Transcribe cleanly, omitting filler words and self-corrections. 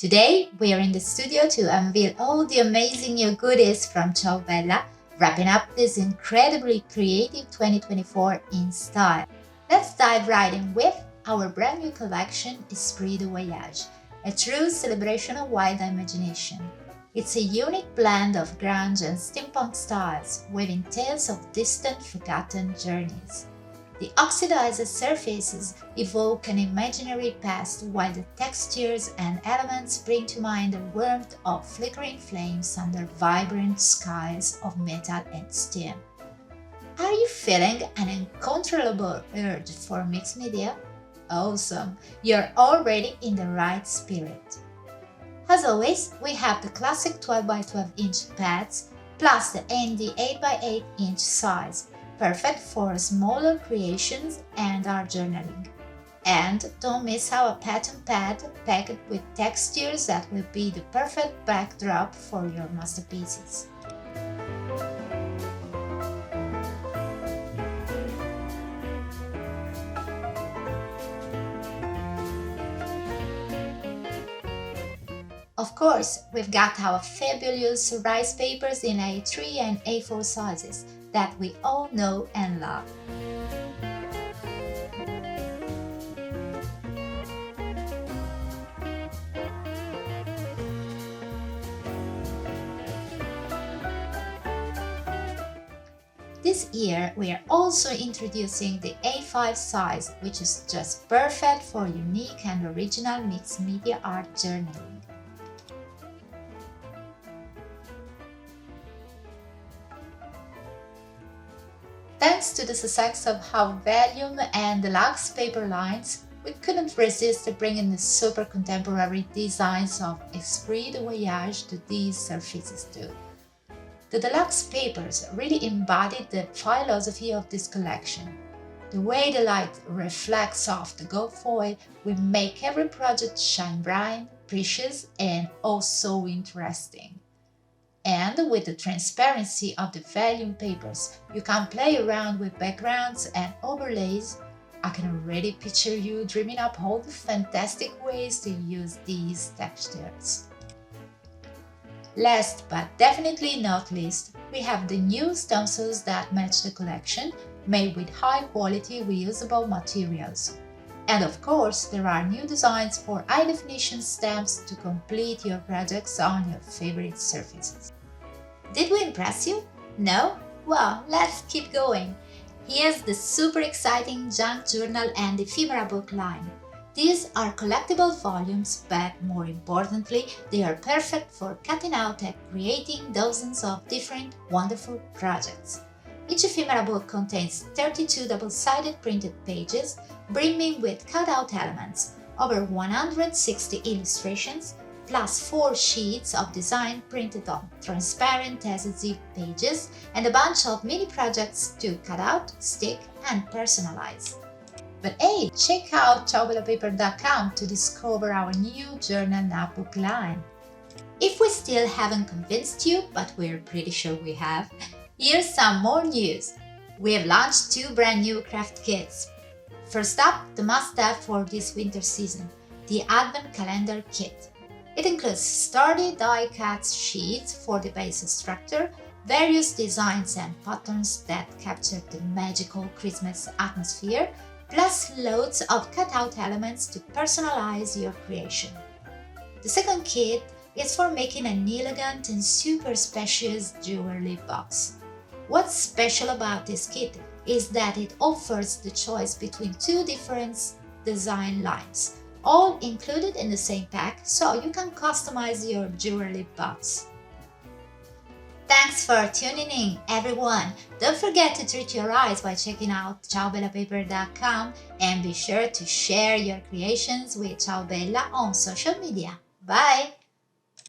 Today, we are in the studio to unveil all the amazing new goodies from CiaoBella, wrapping up this incredibly creative 2024 in style. Let's dive right in with our brand new collection, Esprit de Voyage, a true celebration of wild imagination. It's a unique blend of grunge and steampunk styles, weaving tales of distant, forgotten journeys. The oxidized surfaces evoke an imaginary past, while the textures and elements bring to mind the warmth of flickering flames under vibrant skies of metal and steam. Are you feeling an uncontrollable urge for mixed media? Awesome! You're already in the right spirit. As always, we have the classic 12 by 12 inch pads plus the handy 8 by 8 inch size, perfect for smaller creations and art journaling. And don't miss our pattern pad packed with textures that will be the perfect backdrop for your masterpieces. Of course, we've got our fabulous rice papers in A3 and A4 sizes that we all know and love. This year, we are also introducing the A5 size, which is just perfect for unique and original mixed media art journaling. Thanks to the success of our Valium and Deluxe paper lines, we couldn't resist bringing the super contemporary designs of Esprit de Voyage to these surfaces too. The Deluxe papers really embodied the philosophy of this collection. The way the light reflects off the gold foil will make every project shine bright, precious, and also interesting. And with the transparency of the Valium papers, you can play around with backgrounds and overlays. I can already picture you dreaming up all the fantastic ways to use these textures. Last but definitely not least, we have the new stencils that match the collection, made with high-quality reusable materials. And of course, there are new designs for high-definition stamps to complete your projects on your favorite surfaces. Did we impress you? No? Well, let's keep going. Here's the super exciting junk journal and ephemera book line. These are collectible volumes, but more importantly, they are perfect for cutting out and creating dozens of different wonderful projects. Each ephemera book contains 32 double-sided printed pages, brimming with cut-out elements, over 160 illustrations, plus 4 sheets of design printed on transparent adhesive pages, and a bunch of mini projects to cut out, stick, and personalize. But hey, check out CiaoBellaPaper.com to discover our new journal notebook line. If we still haven't convinced you, but we're pretty sure we have, here's some more news. We have launched 2 brand new craft kits. First up, the must-have for this winter season, the Advent Calendar Kit. It includes sturdy die-cut sheets for the base structure, various designs and patterns that capture the magical Christmas atmosphere, plus loads of cut-out elements to personalize your creation. The second kit is for making an elegant and super spacious jewelry box. What's special about this kit is that it offers the choice between 2 different design lines, all included in the same pack, so you can customize your jewelry box. Thanks for tuning in, everyone! Don't forget to treat your eyes by checking out CiaoBellaPaper.com and be sure to share your creations with CiaoBella on social media. Bye!